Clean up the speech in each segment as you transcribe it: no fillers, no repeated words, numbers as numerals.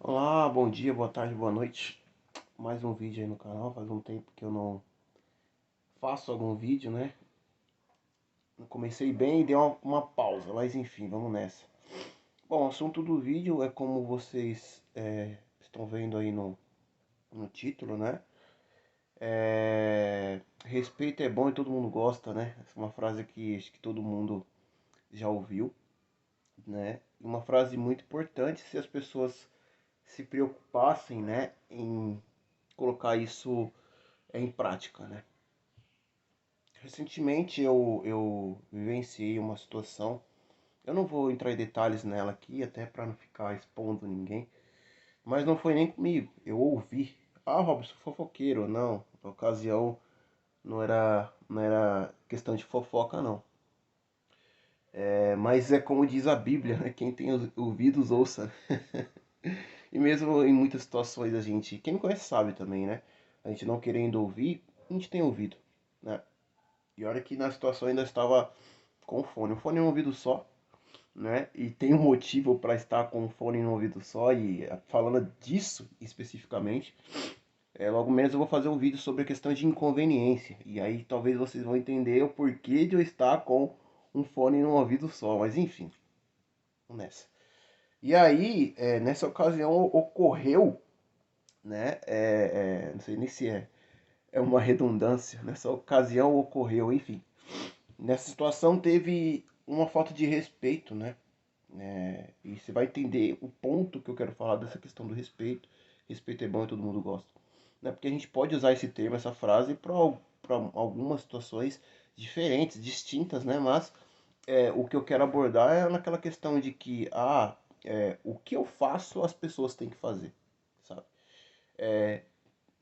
Olá, bom dia, boa tarde, boa noite. Mais um vídeo aí no canal. Faz um tempo que eu não faço algum vídeo, né? Comecei bem e dei uma pausa, mas enfim, vamos nessa. Bom, o assunto do vídeo é como vocês estão vendo aí no título, né? Respeito é bom e todo mundo gosta, né? Essa é uma frase que acho que todo mundo já ouviu, né? E uma frase muito importante se as pessoas se preocupassem, né, em colocar isso em prática, né? Recentemente eu vivenciei uma situação, eu não vou entrar em detalhes nela aqui, até para não ficar expondo ninguém, mas não foi nem comigo, eu ouvi. Ah, Robson, fofoqueiro, não, na ocasião não era questão de fofoca, não. Mas é como diz a Bíblia, né? Quem tem ouvidos, ouça. E mesmo em muitas situações quem me conhece sabe também, né? A gente não querendo ouvir, a gente tem ouvido, né? E olha que na situação ainda estava com fone. O fone é um ouvido só, né? E tem um motivo para estar com o fone no ouvido só. E falando disso especificamente, logo menos eu vou fazer um vídeo sobre a questão de inconveniência. E aí talvez vocês vão entender o porquê de eu estar com um fone no ouvido só. Mas enfim, vamos nessa. E aí, nessa ocasião ocorreu, né? Não sei nem se é uma redundância. Nessa ocasião ocorreu, enfim. Nessa situação teve uma falta de respeito, né? E você vai entender o ponto que eu quero falar dessa questão do respeito. Respeito é bom e todo mundo gosta. Né? Porque a gente pode usar esse termo, essa frase, para algumas situações diferentes, distintas, né? Mas o que eu quero abordar é naquela questão de que, o que eu faço, as pessoas têm que fazer, sabe?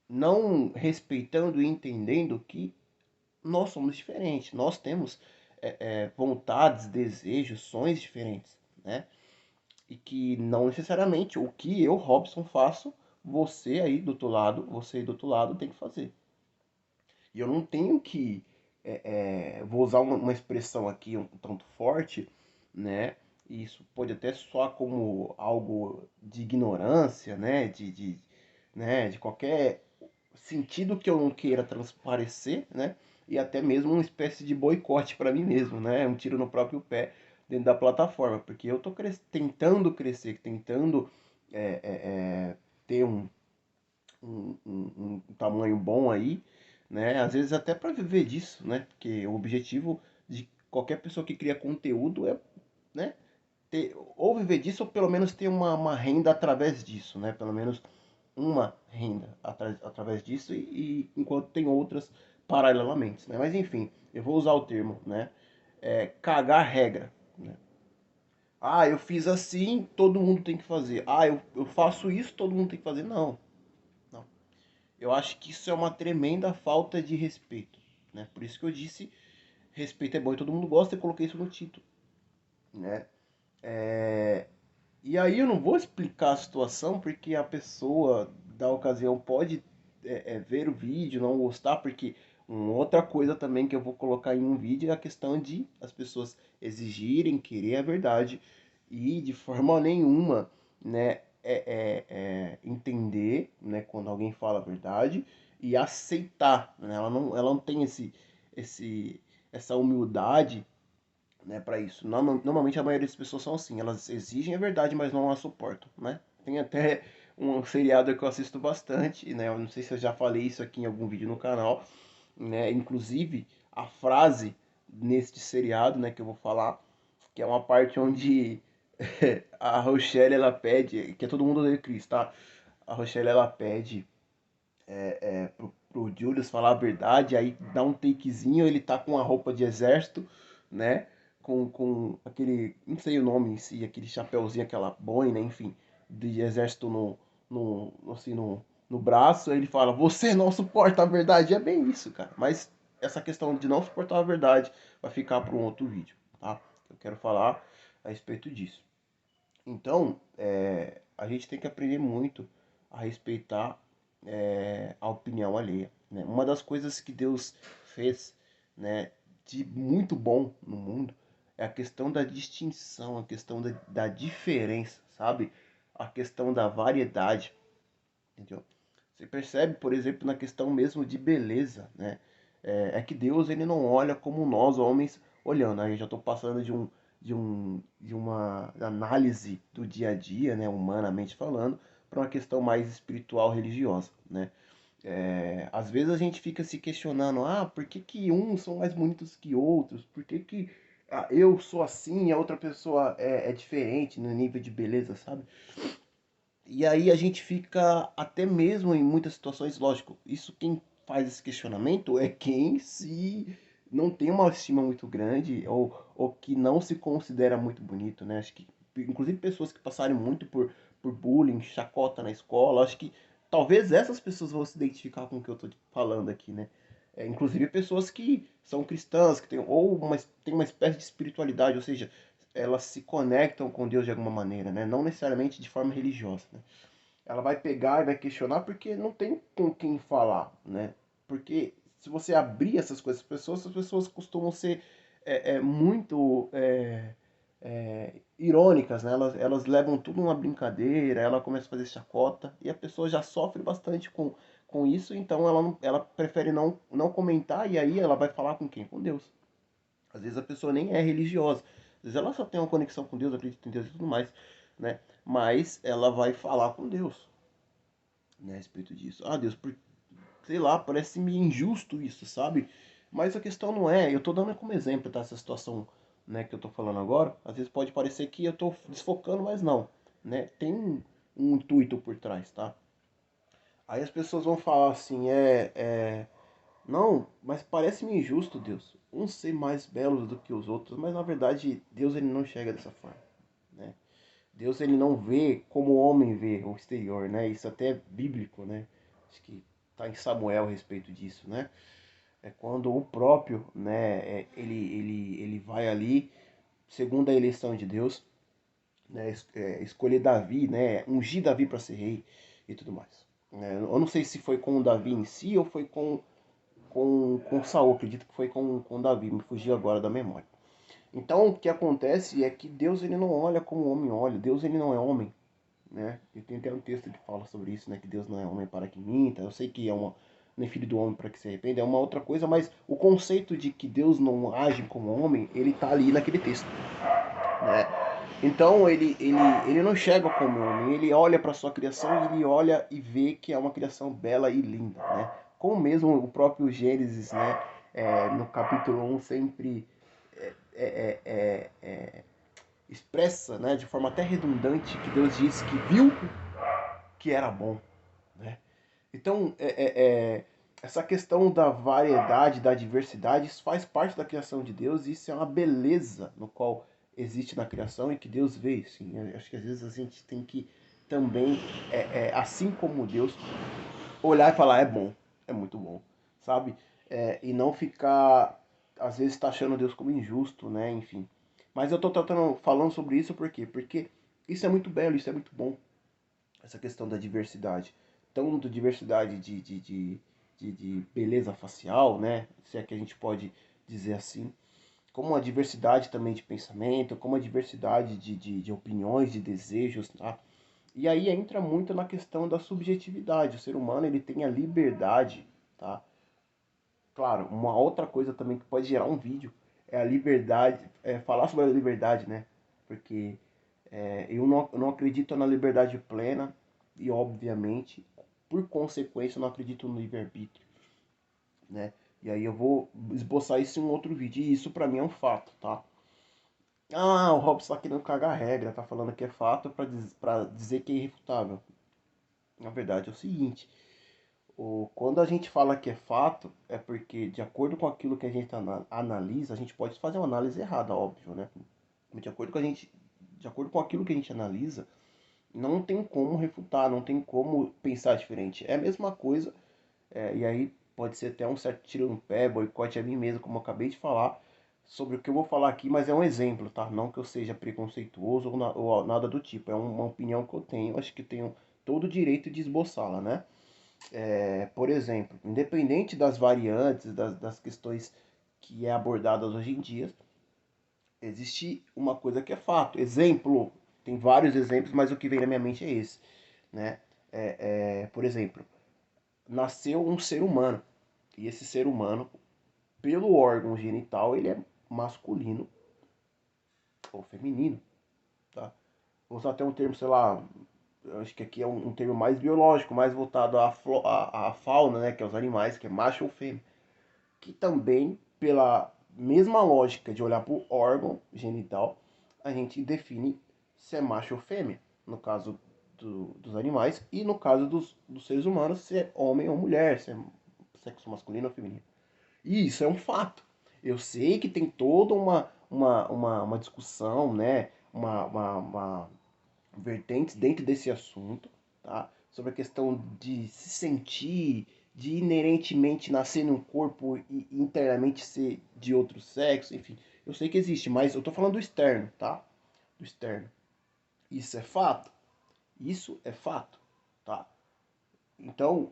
Não respeitando e entendendo que nós somos diferentes, nós temos vontades, desejos, sonhos diferentes, né? E que não necessariamente o que eu, Robson, faço, você aí do outro lado tem que fazer. E eu não tenho que, vou usar uma expressão aqui um tanto forte, né? E isso pode até soar como algo de ignorância, né? Né? De qualquer sentido que eu não queira transparecer, né? E até mesmo uma espécie de boicote para mim mesmo, né? Um tiro no próprio pé dentro da plataforma, porque eu tô tentando crescer, tentando é, é, é, ter um tamanho bom aí, né? Às vezes até para viver disso, né? Porque o objetivo de qualquer pessoa que cria conteúdo é, né? Ou viver disso, ou pelo menos ter uma renda através disso, né? Pelo menos uma renda através disso, enquanto tem outras paralelamente, né? Mas enfim, eu vou usar o termo, né? Cagar regra, né? Ah, eu fiz assim, todo mundo tem que fazer. Ah, eu faço isso, todo mundo tem que fazer. Não, não. Eu acho que isso é uma tremenda falta de respeito, né? Por isso que eu disse, respeito é bom e todo mundo gosta, e coloquei isso no título, né? E aí eu não vou explicar a situação porque a pessoa da ocasião pode ver o vídeo, não gostar, porque uma outra coisa também que eu vou colocar em um vídeo é a questão de as pessoas exigirem, querer a verdade e de forma nenhuma, né, entender, né, quando alguém fala a verdade e aceitar, né? Ela não tem essa humildade, né, para isso. Normalmente a maioria das pessoas são assim, elas exigem a verdade, mas não a suportam, né? Tem até um seriado que eu assisto bastante, né? Eu não sei se eu já falei isso aqui em algum vídeo no canal, né? Inclusive a frase neste seriado, né, que eu vou falar, que é uma parte onde a Rochelle ela pede, que é todo mundo odeia Chris, tá? A Rochelle ela pede pro Julius falar a verdade, aí dá um takezinho, ele tá com a roupa de exército, né? Com aquele, não sei o nome em si, aquele chapéuzinho, aquela boina, enfim, de exército assim, no braço, aí ele fala, você não suporta a verdade, é bem isso, cara. Mas essa questão de não suportar a verdade vai ficar para um outro vídeo, tá? Eu quero falar a respeito disso. Então, a gente tem que aprender muito a respeitar a opinião alheia, né? Uma das coisas que Deus fez, né, de muito bom no mundo é a questão da distinção, a questão da diferença, sabe? a questão da variedade, entendeu? Você percebe, por exemplo, na questão mesmo de beleza, né? Que Deus ele não olha como nós homens olhando. Aí eu já estou passando de uma análise do dia a dia, né, humanamente falando, para uma questão mais espiritual, religiosa, né? Às vezes a gente fica se questionando, por que que uns são mais bonitos que outros? Por que que eu sou assim e a outra pessoa é diferente no nível de beleza, sabe? E aí a gente fica até mesmo em muitas situações, lógico, isso quem faz esse questionamento é quem se não tem uma autoestima muito grande ou que não se considera muito bonito, né? Acho que inclusive pessoas que passaram muito por bullying, chacota na escola, acho que talvez essas pessoas vão se identificar com o que eu tô falando aqui, né? Inclusive pessoas que são cristãs, que têm tem uma espécie de espiritualidade, ou seja, elas se conectam com Deus de alguma maneira, né? Não necessariamente de forma religiosa, né? Ela vai pegar e vai questionar porque não tem com quem falar, né? Porque se você abrir essas pessoas costumam ser muito irônicas, né? Elas levam tudo numa brincadeira, ela começa a fazer chacota e a pessoa já sofre bastante com isso, então ela prefere não comentar e aí ela vai falar com quem? Com Deus. Às vezes a pessoa nem é religiosa. Às vezes ela só tem uma conexão com Deus, acredita em Deus e tudo mais, né? Mas ela vai falar com Deus, né, a respeito disso. Deus, sei lá, parece-me injusto isso, sabe? Mas a questão não é, eu tô dando como exemplo, tá? Essa situação, né, que eu tô falando agora. Às vezes pode parecer que eu tô desfocando, mas não, né? Tem um intuito por trás, tá? Aí as pessoas vão falar assim, não, mas parece-me injusto, Deus. Uns ser mais belos do que os outros, mas na verdade Deus ele não enxerga dessa forma, né? Deus ele não vê como o homem vê o exterior, né? Isso até é bíblico, né? Acho que está em Samuel a respeito disso, né? É quando o próprio, né, ele vai ali, segundo a eleição de Deus, né, escolher Davi, né, ungir Davi para ser rei e tudo mais. Eu não sei se foi com o Davi em si ou foi com Saul, acredito que foi com Davi, me fugiu agora da memória. Então o que acontece é que Deus ele não olha como o homem olha, Deus ele não é homem, né? E tem até um texto que fala sobre isso, né? Que Deus não é homem para que minta. Eu sei que nem filho do homem para que se arrependa, é uma outra coisa, mas o conceito de que Deus não age como homem, ele tá ali naquele texto, né? Então ele não chega como homem, ele olha para sua criação e ele olha e vê que é uma criação bela e linda, né? Como mesmo o próprio Gênesis, né? No capítulo 1 sempre é, é, é, expressa, né, de forma até redundante, que Deus disse que viu que era bom, né? Então, essa questão da variedade, da diversidade, isso faz parte da criação de Deus e isso é uma beleza no qual existe na criação e que Deus vê, sim. Eu acho que às vezes a gente tem que também, assim como Deus, olhar e falar, é bom, é muito bom, sabe? E não ficar, às vezes, taxando Deus como injusto, né? Enfim. Mas eu tô falando sobre isso por quê? Porque isso é muito belo, isso é muito bom, essa questão da diversidade. Tanto diversidade de beleza facial, né? Se é que a gente pode dizer assim. Como a diversidade também de pensamento, como a diversidade de opiniões, de desejos, tá? E aí entra muito na questão da subjetividade. O ser humano ele tem a liberdade, tá? Claro, uma outra coisa também que pode gerar um vídeo é a liberdade, falar sobre a liberdade, né? Porque eu não acredito na liberdade plena e, obviamente, por consequência, eu não acredito no livre-arbítrio, né? E aí eu vou esboçar isso em um outro vídeo. E isso pra mim é um fato, tá? O Robson tá querendo cagar a regra, tá falando que é fato pra dizer que é irrefutável. Na verdade é o seguinte, quando a gente fala que é fato, é porque de acordo com aquilo que a gente analisa, a gente pode fazer uma análise errada, óbvio, né? Mas de acordo com aquilo que a gente analisa, não tem como refutar, não tem como pensar diferente. É a mesma coisa, e aí pode ser até um certo tiro no pé, boicote a mim mesmo, como eu acabei de falar, sobre o que eu vou falar aqui, mas é um exemplo, tá? Não que eu seja preconceituoso ou nada do tipo, é uma opinião que eu tenho, acho que tenho todo o direito de esboçá-la, né? Por exemplo, independente das variantes, das questões que é abordadas hoje em dia, existe uma coisa que é fato. Exemplo, tem vários exemplos, mas o que vem na minha mente é esse, né? Por exemplo, nasceu um ser humano, e esse ser humano, pelo órgão genital, ele é masculino ou feminino, tá? Vou usar até um termo, sei lá, eu acho que aqui é um termo mais biológico, mais voltado à fauna, né? Que é os animais, que é macho ou fêmea. Que também, pela mesma lógica de olhar para o órgão genital, a gente define se é macho ou fêmea, no caso dos animais, e no caso dos seres humanos, se é homem ou mulher, se é sexo masculino ou feminino. E isso é um fato. Eu sei que tem toda uma discussão, né? Uma vertentes dentro desse assunto, tá? Sobre a questão de se sentir, de inerentemente nascer num corpo e internamente ser de outro sexo, enfim. Eu sei que existe, mas eu tô falando do externo, tá? Do externo. Isso é fato. Isso é fato, tá? Então,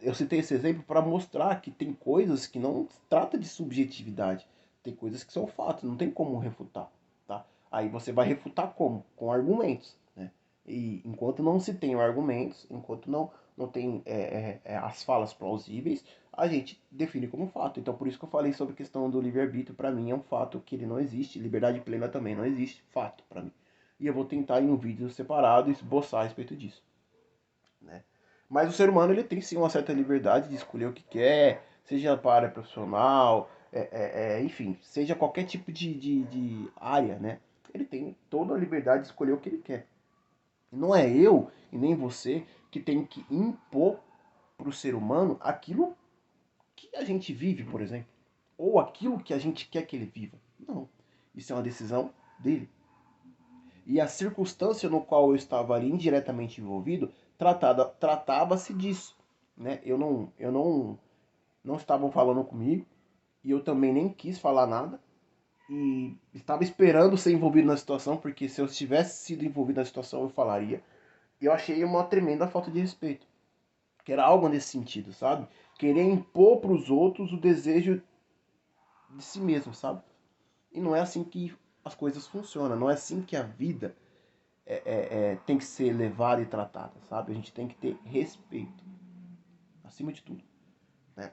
eu citei esse exemplo para mostrar que tem coisas que não trata de subjetividade. Tem coisas que são fatos, não tem como refutar, tá? Aí você vai refutar como? Com argumentos, né? E enquanto não se tem argumentos, enquanto não tem as falas plausíveis, a gente define como fato. Então, por isso que eu falei sobre a questão do livre-arbítrio. Para mim é um fato que ele não existe. Liberdade plena também não existe. Fato para mim. E eu vou tentar em um vídeo separado esboçar a respeito disso, né? Mas o ser humano ele tem sim uma certa liberdade de escolher o que quer, seja para a área profissional, enfim, seja qualquer tipo de área, né? Ele tem toda a liberdade de escolher o que ele quer. E não é eu e nem você que tem que impor para o ser humano aquilo que a gente vive, por exemplo, ou aquilo que a gente quer que ele viva. Não. Isso é uma decisão dele. E a circunstância no qual eu estava ali indiretamente envolvido tratava-se disso, né? Eu não estavam falando comigo e eu também nem quis falar nada e estava esperando ser envolvido na situação, porque se eu tivesse sido envolvido na situação eu falaria. E eu achei uma tremenda falta de respeito, que era algo nesse sentido, sabe? Querer impor para os outros o desejo de si mesmo, sabe? E não é assim que as coisas funcionam, não é assim que a vida tem que ser levada e tratada, sabe? A gente tem que ter respeito, acima de tudo, né?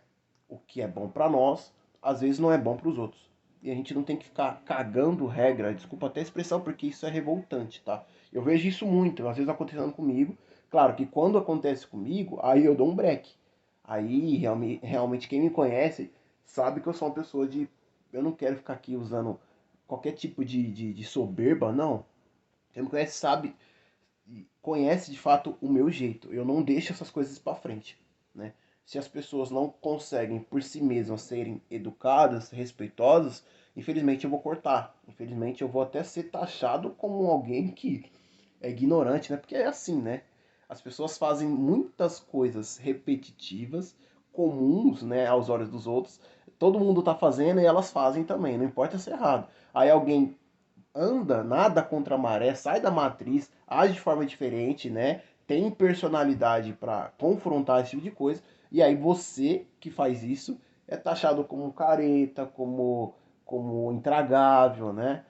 O que é bom para nós, às vezes não é bom para os outros. E a gente não tem que ficar cagando regra, desculpa até a expressão, porque isso é revoltante, tá? Eu vejo isso muito, às vezes acontecendo comigo. Claro que quando acontece comigo, aí eu dou um break. Aí realmente quem me conhece sabe que eu sou uma pessoa de. Eu não quero ficar aqui usando qualquer tipo de soberba, não. Quem me conhece sabe conhece de fato o meu jeito. Eu não deixo essas coisas para frente, né? Se as pessoas não conseguem por si mesmas serem educadas, respeitosas, infelizmente eu vou cortar. Infelizmente eu vou até ser taxado como alguém que é ignorante, né? Porque é assim, né? As pessoas fazem muitas coisas repetitivas, comuns, né, aos olhos dos outros. Todo mundo tá fazendo e elas fazem também, não importa se é errado. Aí alguém anda, nada contra a maré, sai da matriz, age de forma diferente, né? Tem personalidade para confrontar esse tipo de coisa. E aí você que faz isso é taxado como careta, como intragável, né?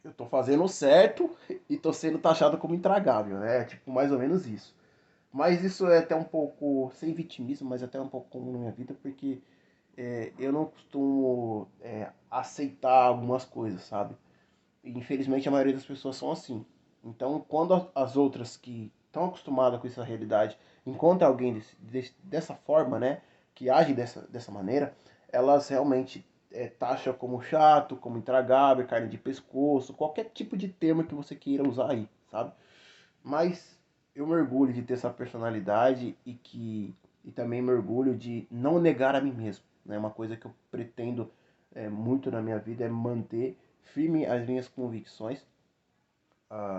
Eu tô fazendo certo e tô sendo taxado como intragável, né? É tipo mais ou menos isso. Mas isso é até um pouco, sem vitimismo, mas até um pouco comum na minha vida, porque eu não costumo aceitar algumas coisas, sabe? E, infelizmente a maioria das pessoas são assim. Então, quando as outras que estão acostumadas com essa realidade encontram alguém dessa forma, né, que age dessa maneira, elas realmente taxam como chato, como intragável, carne de pescoço, qualquer tipo de termo que você queira usar aí, sabe? Mas eu me orgulho de ter essa personalidade e também me orgulho de não negar a mim mesmo, né? Uma coisa que eu pretendo muito na minha vida é manter firme as minhas convicções,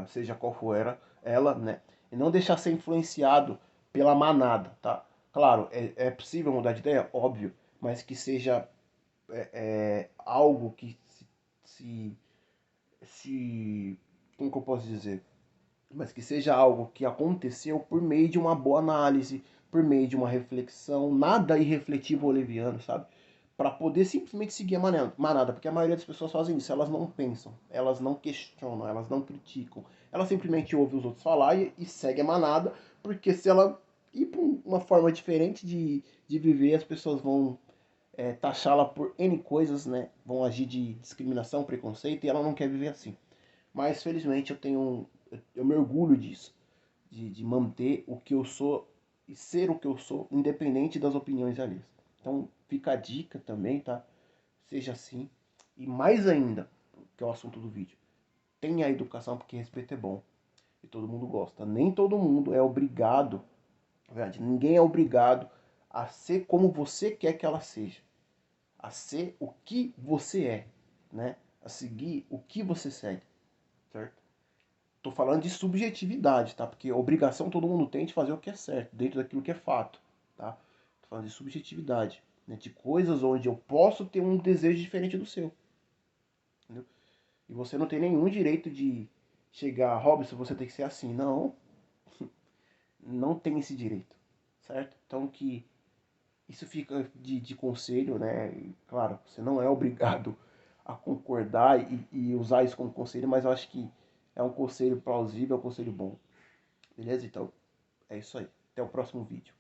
seja qual for ela, né? E não deixar ser influenciado pela manada, tá? Claro, é possível mudar de ideia, óbvio, mas que seja algo que se, se, como que eu posso dizer? Mas que seja algo que aconteceu por meio de uma boa análise, por meio de uma reflexão, nada irrefletivo ou leviano, sabe? Para poder simplesmente seguir a manada, porque a maioria das pessoas fazem isso, elas não pensam, elas não questionam, elas não criticam, ela simplesmente ouve os outros falar e segue a manada, porque se ela ir para uma forma diferente de viver, as pessoas vão taxá-la por N coisas, né? Vão agir de discriminação, preconceito, e ela não quer viver assim. Mas felizmente eu me orgulho disso, de manter o que eu sou e ser o que eu sou, independente das opiniões alheias. Então fica a dica também, tá? Seja assim. E mais ainda, que é o assunto do vídeo, tenha a educação, porque respeito é bom e todo mundo gosta. Nem todo mundo é obrigado, na verdade, ninguém é obrigado a ser como você quer que ela seja, a ser o que você é, né? A seguir o que você segue, certo? Tô falando de subjetividade, tá? Porque obrigação todo mundo tem de fazer o que é certo, dentro daquilo que é fato, tá? Tô falando de subjetividade, né? De coisas onde eu posso ter um desejo diferente do seu, entendeu? E você não tem nenhum direito de chegar, Robson, você tem que ser assim. Não, não tem esse direito, certo? Então que isso fica de conselho, né? E, claro, você não é obrigado a concordar e usar isso como conselho, mas eu acho que é um conselho plausível, é um conselho bom. Beleza? Então, é isso aí. Até o próximo vídeo.